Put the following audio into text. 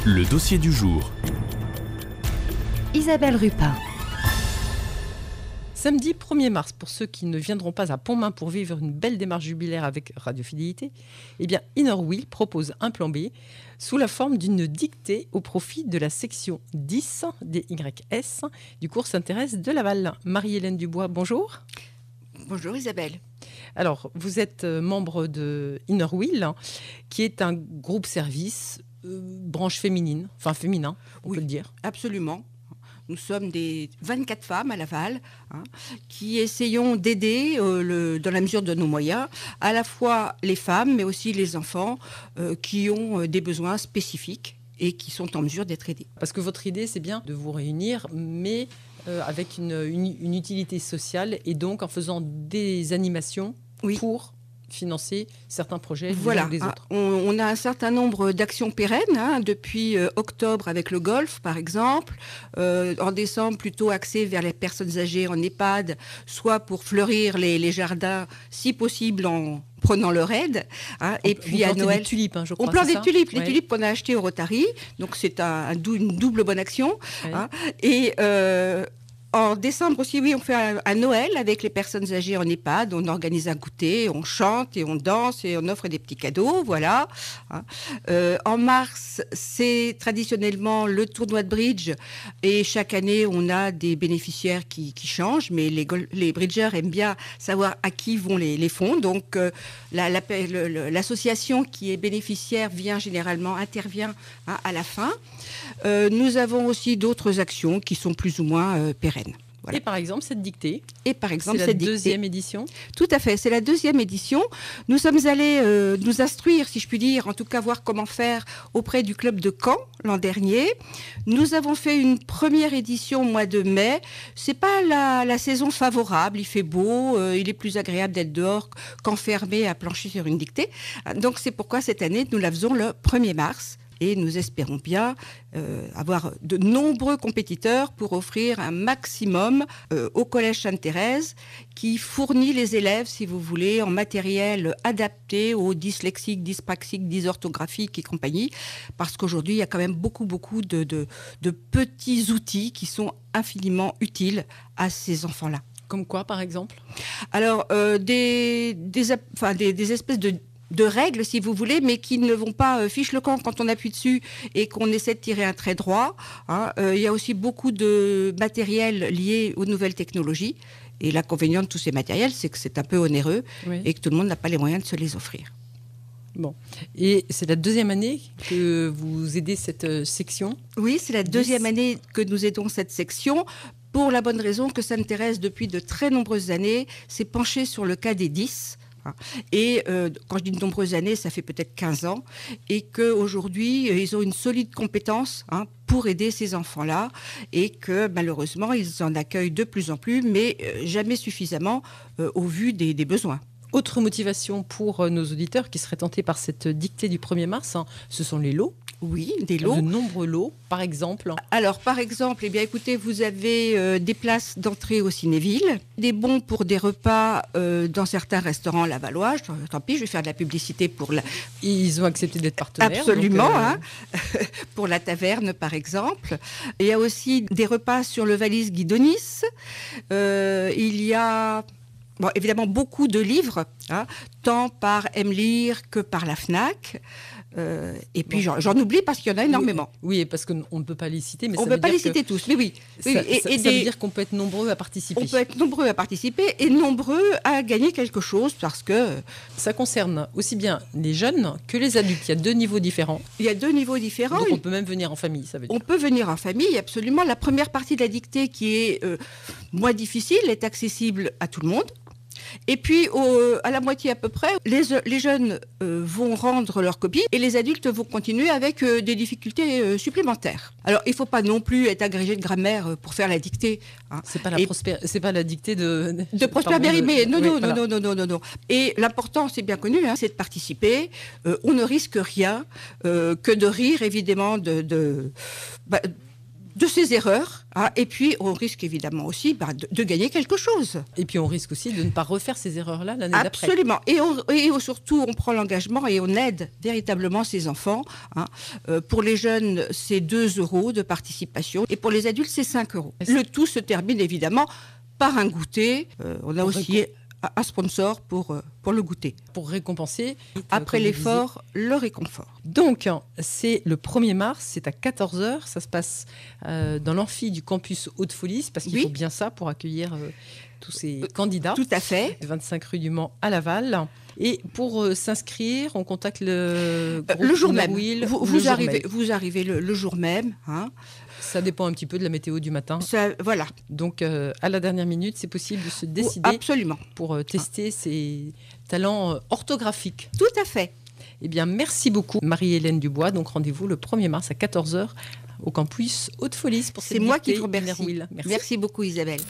Le dossier du jour. Isabelle Rupin. Samedi 1er mars, pour ceux qui ne viendront pas à Pontmain pour vivre une belle démarche jubilaire avec Radiofidélité, eh bien Inner Wheel propose un plan B sous la forme d'une dictée au profit de la section 10 des YS du cours Sainte-Thérèse de Laval. Marie-Hélène Dubois, bonjour. Bonjour Isabelle. Alors, vous êtes membre de Inner Wheel, qui est un groupe service branche féminine, enfin féminin, on peut le dire. Absolument. Nous sommes des 24 femmes à Laval qui essayons d'aider, dans la mesure de nos moyens, à la fois les femmes, mais aussi les enfants qui ont des besoins spécifiques et qui sont en mesure d'être aidés. Parce que votre idée, c'est bien de vous réunir, mais avec une utilité sociale et donc en faisant des animations pour financer certains projets voilà. Les autres. On a un certain nombre d'actions pérennes depuis octobre avec le golf par exemple, en décembre plutôt axé vers les personnes âgées en EHPAD, soit pour fleurir les jardins si possible en prenant leur aide, et puis à Noël, des tulipes, je crois. On plante des tulipes, les tulipes qu'on a achetées au Rotary, donc c'est une double bonne action. Et en décembre aussi, on fait un Noël avec les personnes âgées en EHPAD. On organise un goûter, on chante et on danse et on offre des petits cadeaux, voilà. En mars, c'est traditionnellement le tournoi de bridge et chaque année, on a des bénéficiaires qui changent, mais les bridgeurs aiment bien savoir à qui vont les fonds. Donc, l'association qui est bénéficiaire intervient à la fin. Nous avons aussi d'autres actions qui sont plus ou moins pérennes. Voilà. Et par exemple, cette dictée. C'est la deuxième édition. Tout à fait, c'est la deuxième édition. Nous sommes allés nous instruire, si je puis dire, en tout cas voir comment faire auprès du club de Caen l'an dernier. Nous avons fait une première édition au mois de mai. C'est pas la saison favorable, il fait beau, il est plus agréable d'être dehors qu'enfermé à plancher sur une dictée. Donc c'est pourquoi cette année, nous la faisons le 1er mars. Et nous espérons bien avoir de nombreux compétiteurs pour offrir un maximum au Collège Sainte-Thérèse qui fournit les élèves, si vous voulez, en matériel adapté aux dyslexiques, dyspraxiques, dysorthographiques et compagnie. Parce qu'aujourd'hui, il y a quand même beaucoup de petits outils qui sont infiniment utiles à ces enfants-là. Comme quoi, par exemple ? Alors, des espèces de règles, si vous voulez, mais qui ne vont pas fiche le camp quand on appuie dessus et qu'on essaie de tirer un trait droit. Il y a aussi beaucoup de matériel lié aux nouvelles technologies. Et l'inconvénient de tous ces matériels, c'est que c'est un peu onéreux et que tout le monde n'a pas les moyens de se les offrir. Bon. Et c'est la deuxième année que vous aidez cette section ? Oui, c'est la deuxième année que nous aidons cette section. Pour la bonne raison que Sainte-Thérèse, depuis de très nombreuses années, s'est penchée sur le cas des 10. Et quand je dis de nombreuses années, ça fait peut-être 15 ans, et qu'aujourd'hui, ils ont une solide compétence pour aider ces enfants-là, et que malheureusement, ils en accueillent de plus en plus, mais jamais suffisamment au vu des besoins. Autre motivation pour nos auditeurs qui seraient tentés par cette dictée du 1er mars, ce sont les lots. Oui, des lots. De nombreux lots, par exemple. Alors, par exemple, écoutez, vous avez des places d'entrée au Cinéville, des bons pour des repas dans certains restaurants lavallois. Tant pis, je vais faire de la publicité pour la... Ils ont accepté d'être partenaires. Absolument, pour la taverne, par exemple. Il y a aussi des repas sur le Valise Guidonis. Il y a... évidemment, beaucoup de livres, tant par Lire que par la FNAC. Et puis j'en oublie parce qu'il y en a énormément. Oui, parce qu'on ne peut pas les citer. Mais on ne peut pas les citer tous, mais oui. Ça veut dire qu'on peut être nombreux à participer. On peut être nombreux à participer et nombreux à gagner quelque chose parce que... Ça concerne aussi bien les jeunes que les adultes. Il y a 2 niveaux différents. Il y a 2 niveaux différents. Donc on peut même venir en famille, ça veut dire. On peut venir en famille, absolument. La première partie de la dictée qui est moins difficile est accessible à tout le monde. Et puis, à la moitié à peu près, les jeunes vont rendre leur copie et les adultes vont continuer avec des difficultés supplémentaires. Alors, il ne faut pas non plus être agrégé de grammaire pour faire la dictée. C'est pas la dictée de Prosper Mérimée. Non. Et l'important, c'est bien connu, c'est de participer. On ne risque rien que de rire, évidemment, de ses erreurs, hein, et puis on risque évidemment aussi de gagner quelque chose. Et puis on risque aussi de ne pas refaire ces erreurs-là l'année d'après. Absolument. Et surtout, on prend l'engagement et on aide véritablement ces enfants. Hein. Pour les jeunes, c'est 2 € de participation et pour les adultes, c'est 5 €. Le tout se termine évidemment par un goûter. On a aussi un sponsor pour le goûter. Pour récompenser. Après l'effort, le réconfort. Donc, c'est le 1er mars, c'est à 14h. Ça se passe dans l'amphi du campus Haute-Folie, parce qu'il faut bien ça pour accueillir tous ces candidats. Tout à fait. 25 rue du Mans à Laval. Et pour s'inscrire, on contacte le jour même. Vous arrivez le jour même. Hein. Ça dépend un petit peu de la météo du matin. Voilà. Donc, à la dernière minute, c'est possible de se décider absolument. Pour tester ses talents orthographiques. Tout à fait. Eh bien, merci beaucoup, Marie-Hélène Dubois. Donc, rendez-vous le 1er mars à 14h au campus Haute-Folie pour cette C'est moi qui te remercie. Merci. Merci beaucoup, Isabelle.